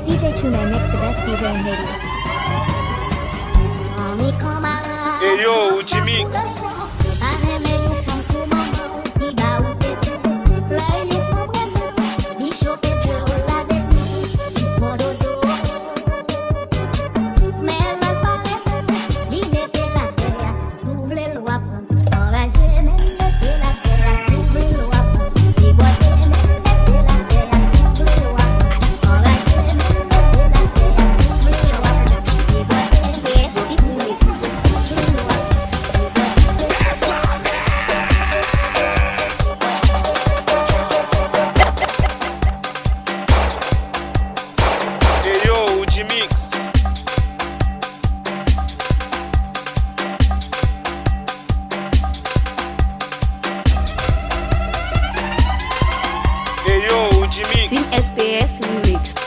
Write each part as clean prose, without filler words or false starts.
DJ Tune mix the best DJ in Haiti. Hey yo, Uchi Mix. Team SPS Lyrics.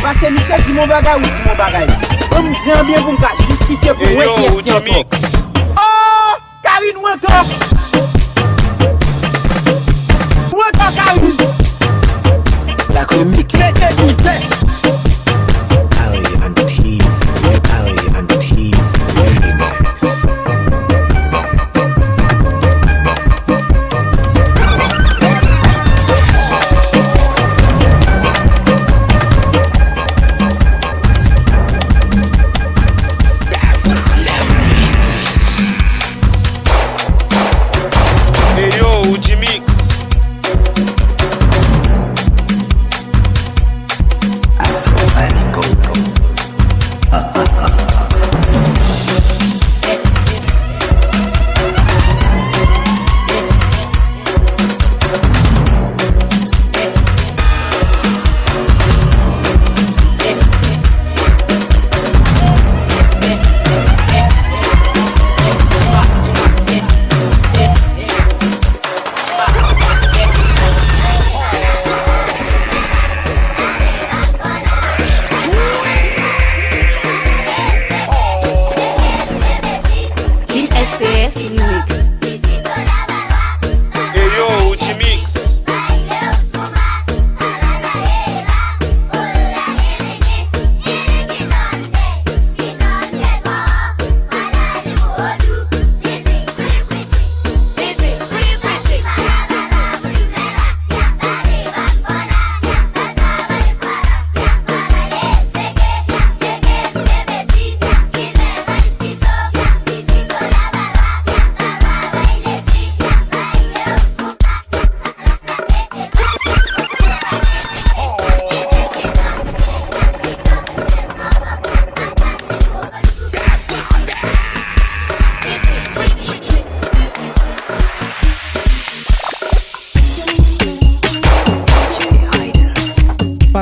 Parce Michel dit mon bagage ou dit mon bagage. On me dit bien pour me justifier pour moi qui est oh, Karine ou encore. Ou encore Karine. La comique. C'était hyper. Harry and the team. Harry and the team.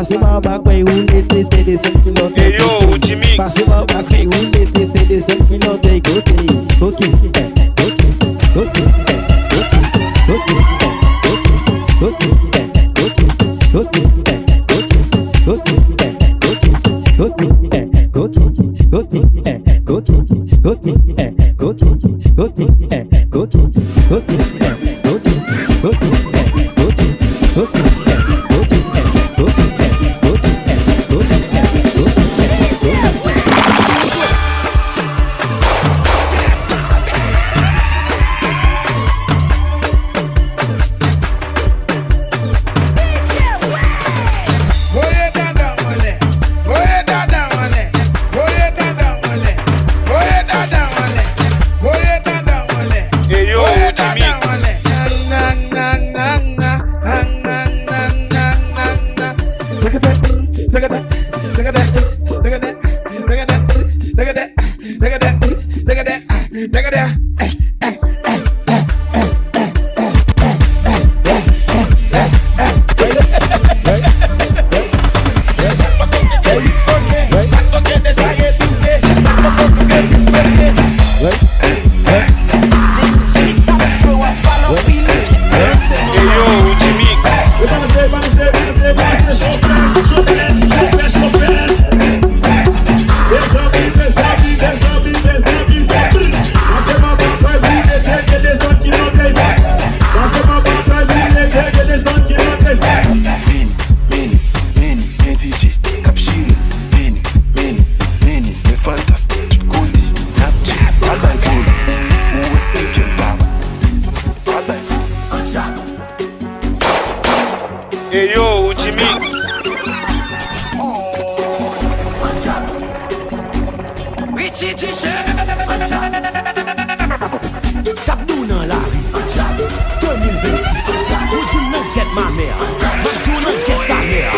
Passez par baguette ou les tétés des 5 kilos. Hey yo, Ujimix. Passez par baguette ou les tétés des 5 kilos. Côté, Hey yo, Ujimix. Richie T-shirt. Chap nou nan la ri 2026. Ou di nan ket ma mère. Ou nan ket ta mère.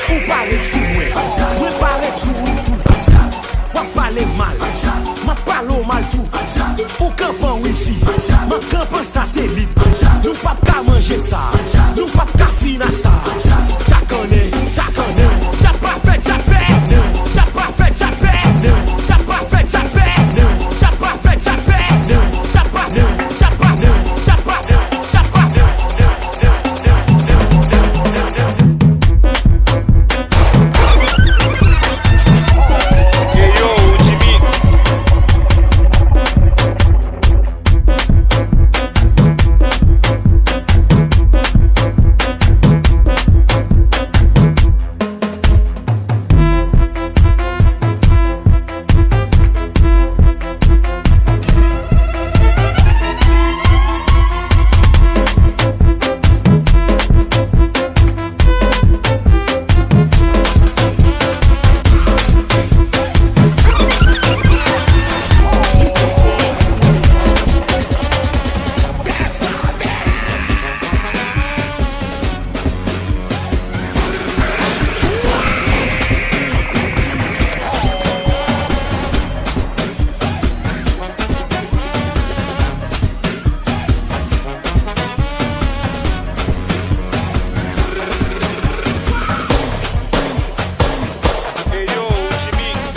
Ou pale sou mwen. Mwen pale sou ou tout. Wap pale mal. Ma palo mal tout. Ou kampan wifi. Ma kampan satelit. Nou pap ka manje sa. Nou pap ka fina sa. Chakone, chakone. Chapa fe chape. Chapa fe chape. Chapa fe chape. Chapa fe chape. Chapa, chapa, chapa, chapa. Hey yo, Ujimix. Hey yo, Ujimix.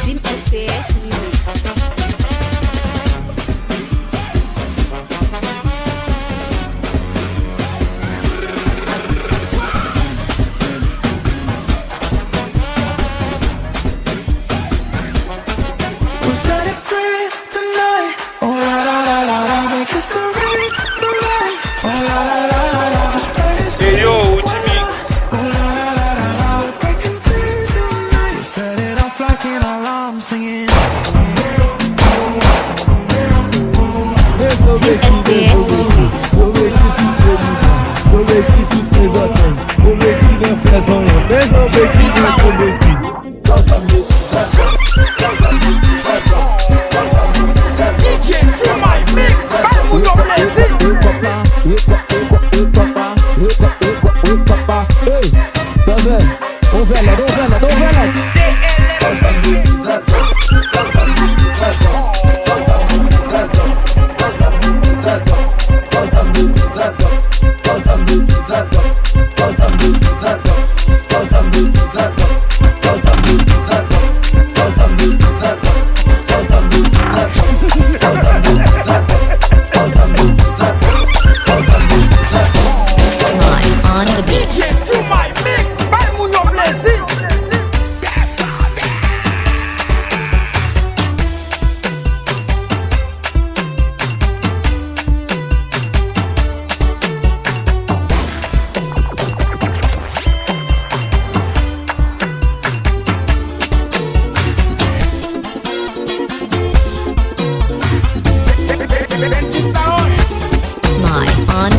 Team SPS Remix. We'll set it free tonight. Oh la la la la la, make history tonight. Oh la la la la la, this place. Hey yo, Ujimix. Oh la la la la la, we're breaking free tonight. We set it off like an alarm, singing. Team SPS Remix. Vou ver que sucesso tem. Vou ver que não fez um. Mesmo ver que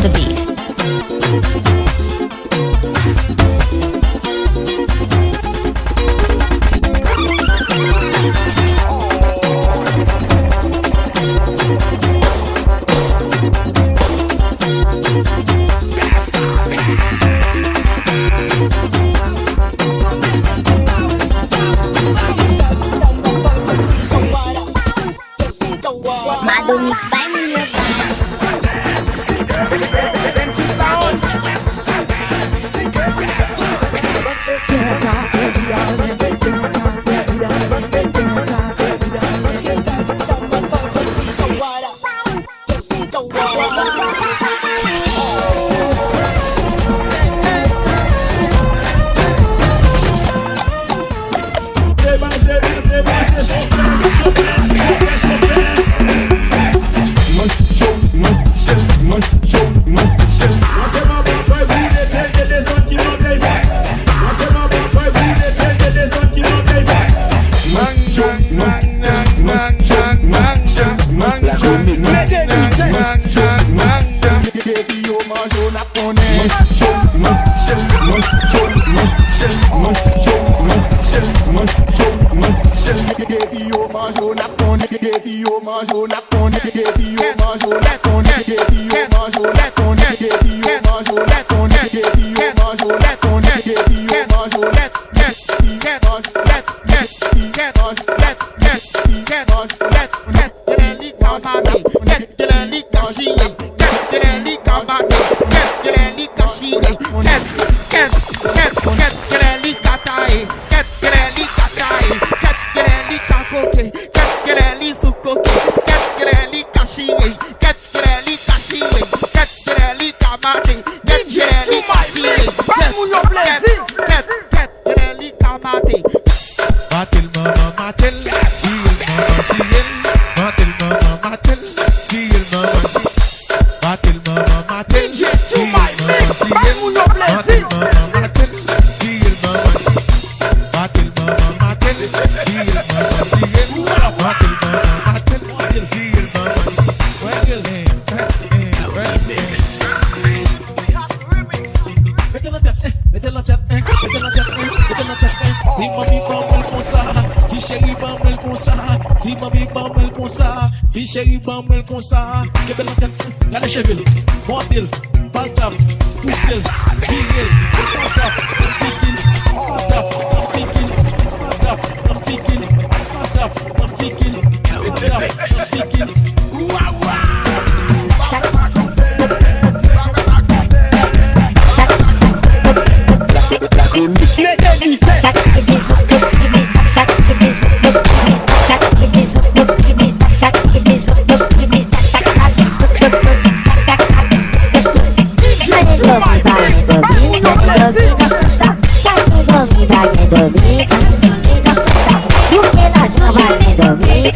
the beat. Mado Mix by Milo. Si chéri bambel comme ça, que belle tête, la les cheveux, montel, baltap, poussel, viril, baltap, fikil, baltap, fikil, baltap, fikil, baltap, fikil, baltap, fikil. Porque nós não vai dormir,